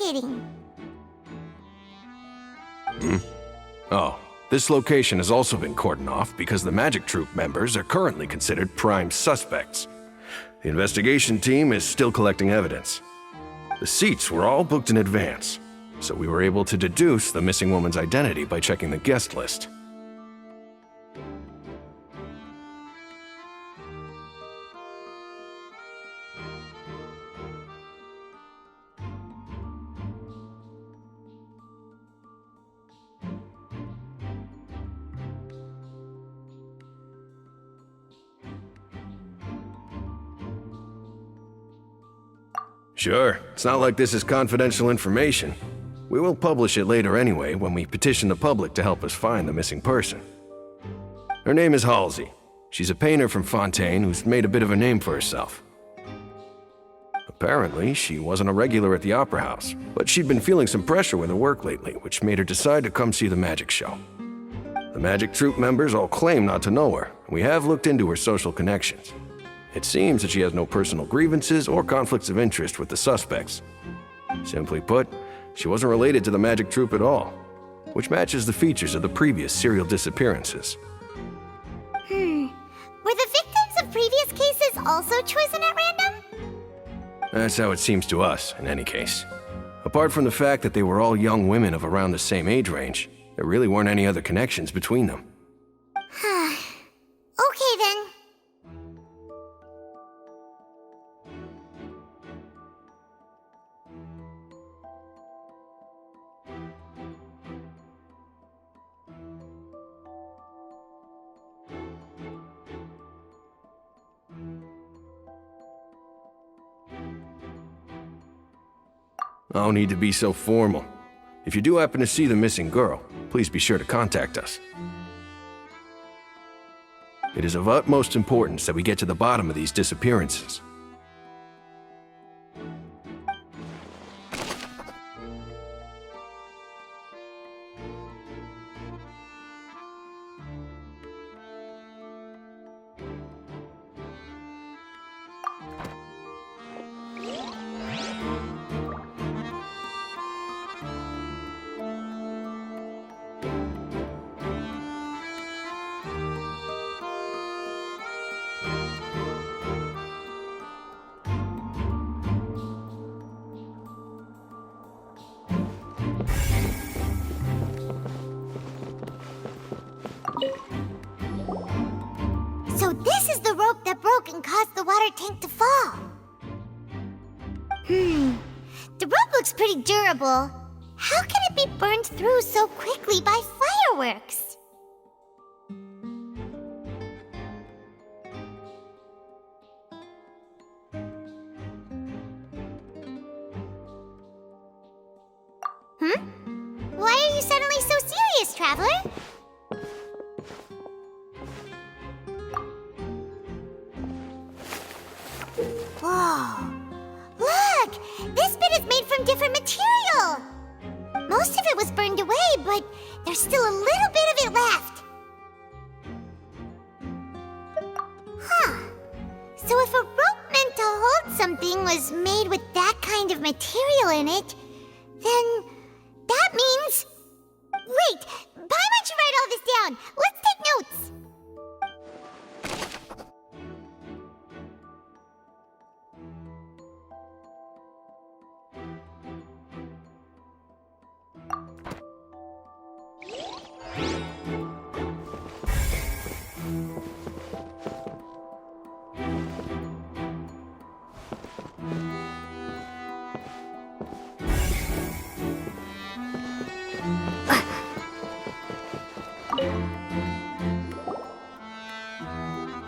investigating. Oh, this location has also been cordoned off because the Magic Troop members are currently considered prime suspects. The investigation team is still collecting evidence. The seats were all booked in advance, so we were able to deduce the missing woman's identity by checking the guest list. Sure, it's not like this is confidential information. We will publish it later anyway when we petition the public to help us find the missing person. Her name is Halsey. She's a painter from Fontaine who's made a bit of a name for herself. Apparently, she wasn't a regular at the Opera House, but she'd been feeling some pressure with her work lately, which made her decide to come see the magic show. The Magic Troop members all claim not to know her, and we have looked into her social connections. It seems that she has no personal grievances or conflicts of interest with the suspects. Simply put, she wasn't related to the Magic Troop at all, which matches the features of the previous serial disappearances. Were the victims of previous cases also chosen at random? That's how it seems to us, in any case. Apart from the fact that they were all young women of around the same age range, there really weren't any other connections between them. Okay then. No need to be so formal. If you do happen to see the missing girl, please be sure to contact us. It is of utmost importance that we get to the bottom of these disappearances. So this is the rope that broke and caused the water tank to fall. The rope looks pretty durable. How can it be burned through so quickly by fireworks? Why are you suddenly so serious, Traveler? Whoa! Look! This bit is made from different material! Most of it was burned away, but there's still a little bit of it left. So if a rope meant to hold something was made with that kind of material in it, then that means... Wait! Why don't you write all this down? Let's take notes!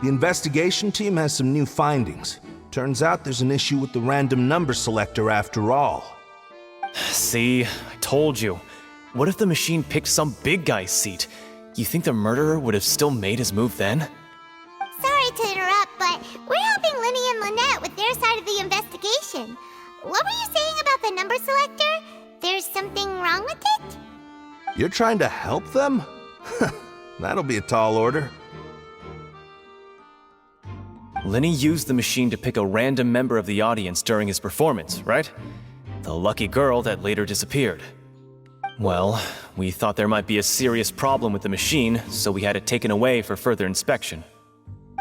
The investigation team has some new findings. Turns out there's an issue with the random number selector after all. See, I told you. What if the machine picked some big guy's seat? You think the murderer would have still made his move then? Sorry to interrupt, but we're helping Linny and Lynette with their side of the investigation. What were you saying about the number selector? There's something wrong with it? You're trying to help them? That'll be a tall order. Linny used the machine to pick a random member of the audience during his performance, right? the lucky girl that later disappeared. Well, we thought there might be a serious problem with the machine, so we had it taken away for further inspection.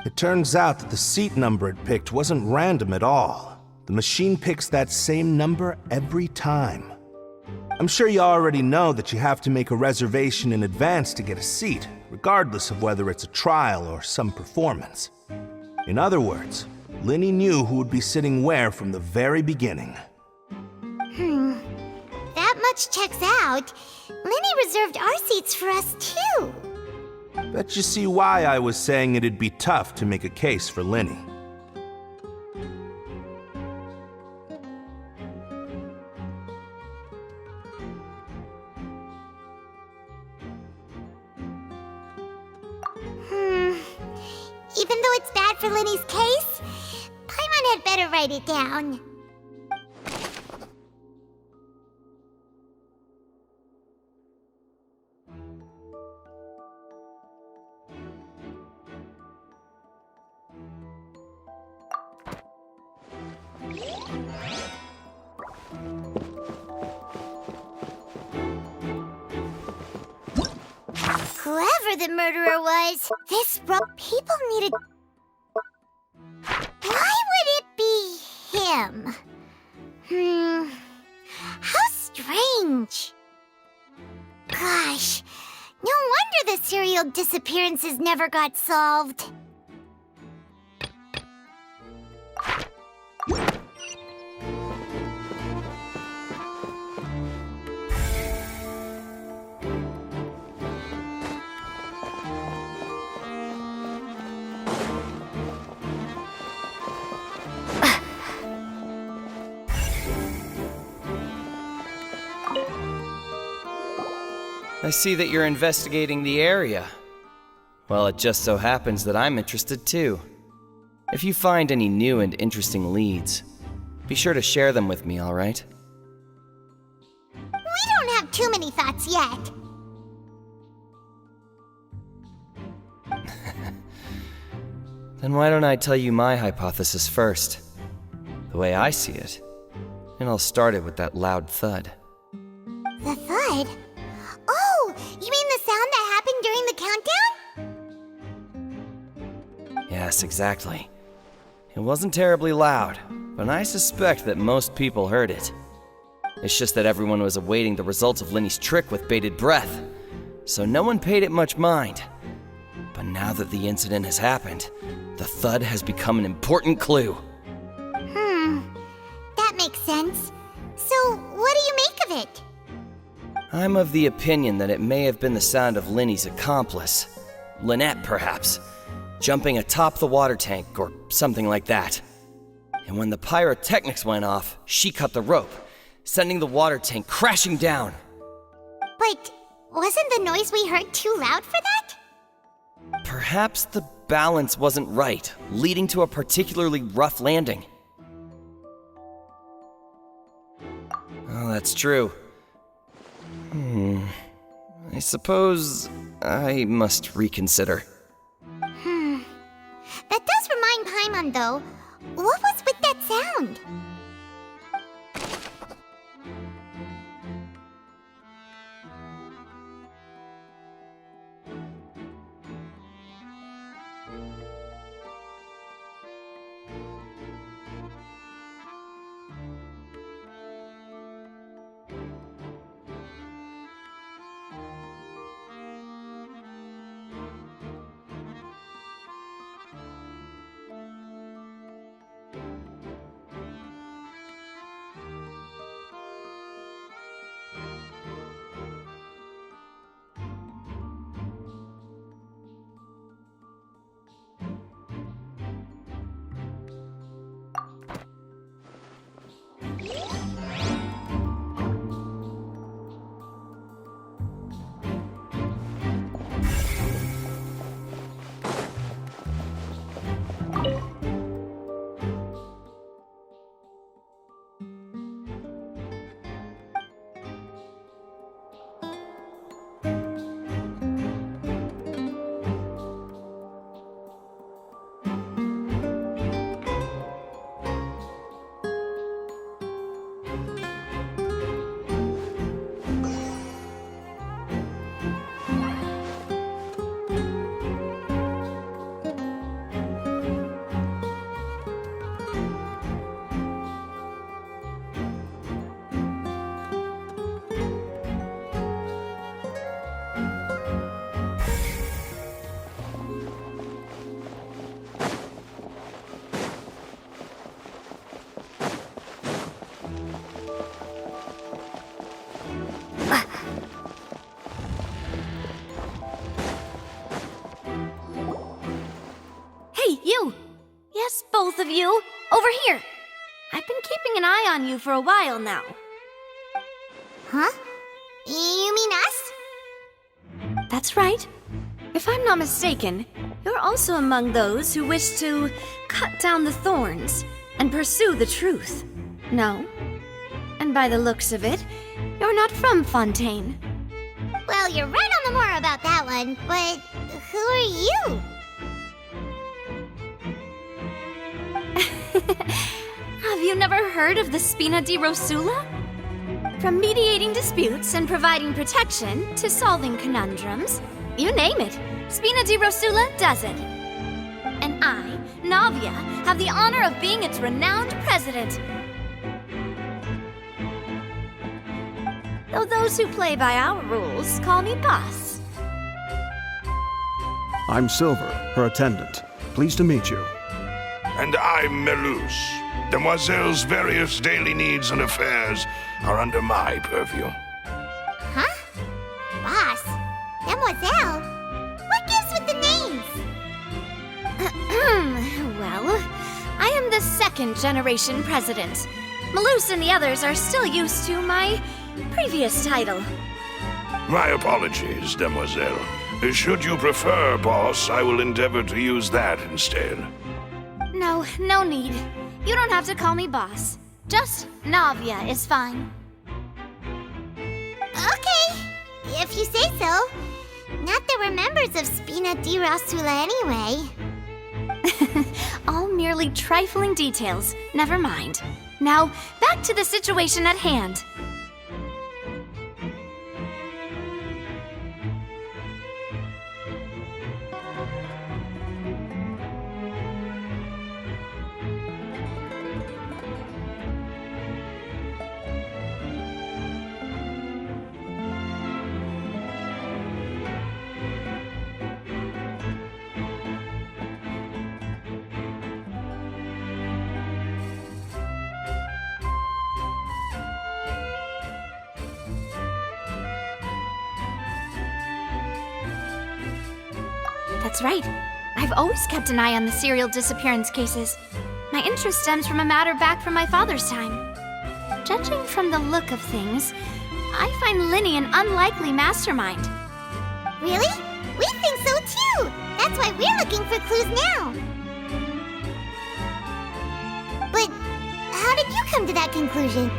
It turns out that the seat number it picked wasn't random at all. The machine picks that same number every time. I'm sure you already know that you have to make a reservation in advance to get a seat, regardless of whether it's a trial or some performance. In other words, Linny knew who would be sitting where from the very beginning. That much checks out. Linny reserved our seats for us, too. Bet you see why I was saying it'd be tough to make a case for Linny. Even though it's bad for Linny's case, Paimon had better write it down. Whoever the murderer was, this people needed... Why would it be him? How strange. Gosh, no wonder the serial disappearances never got solved. I see that you're investigating the area. Well, it just so happens that I'm interested too. If you find any new and interesting leads, be sure to share them with me, all right? We don't have too many thoughts yet. Then why don't I tell you my hypothesis first? The way I see it. And I'll start it with that loud thud. The thud? Oh, you mean the sound that happened during the countdown? Yes, exactly. It wasn't terribly loud, but I suspect that most people heard it. It's just that everyone was awaiting the results of Linny's trick with bated breath, so no one paid it much mind. But now that the incident has happened, the thud has become an important clue. That makes sense. So, what do you make of it? I'm of the opinion that it may have been the sound of Linny's accomplice, Lynette perhaps, jumping atop the water tank or something like that. And when the pyrotechnics went off, she cut the rope, sending the water tank crashing down. But wasn't the noise we heard too loud for that? Perhaps the balance wasn't right, leading to a particularly rough landing. Oh, that's true. I suppose I must reconsider. That does remind Paimon, though. What was with that sound? on you for a while now. Huh? You mean us? That's right. If I'm not mistaken, you're also among those who wish to cut down the thorns and pursue the truth. No? And by the looks of it, you're not from Fontaine. Well, you're right on the more about that one, but who are you? Have you never heard of the Spina di Rosula? From mediating disputes and providing protection to solving conundrums, you name it, Spina di Rosula does it. And I, Navia, have the honor of being its renowned president. Though those who play by our rules call me boss. I'm Silver, her attendant. Pleased to meet you. And I'm Melus. Demoiselle's various daily needs and affairs are under my purview. Huh? Boss? Demoiselle? What gives with the names? Well, I am the second generation president. Malus and the others are still used to my previous title. My apologies, Demoiselle. Should you prefer, boss, I will endeavor to use that instead. No need. You don't have to call me boss. Just Navia is fine. Okay, if you say so. Not that we're members of Spina di Rosula anyway. All merely trifling details. Never mind. Now, back to the situation at hand. That's right. I've always kept an eye on the serial disappearance cases. My interest stems from a matter back from my father's time. Judging from the look of things, I find Linny an unlikely mastermind. Really? We think so too! That's why we're looking for clues now. But how did you come to that conclusion?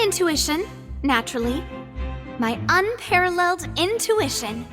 Intuition, naturally. My unparalleled intuition.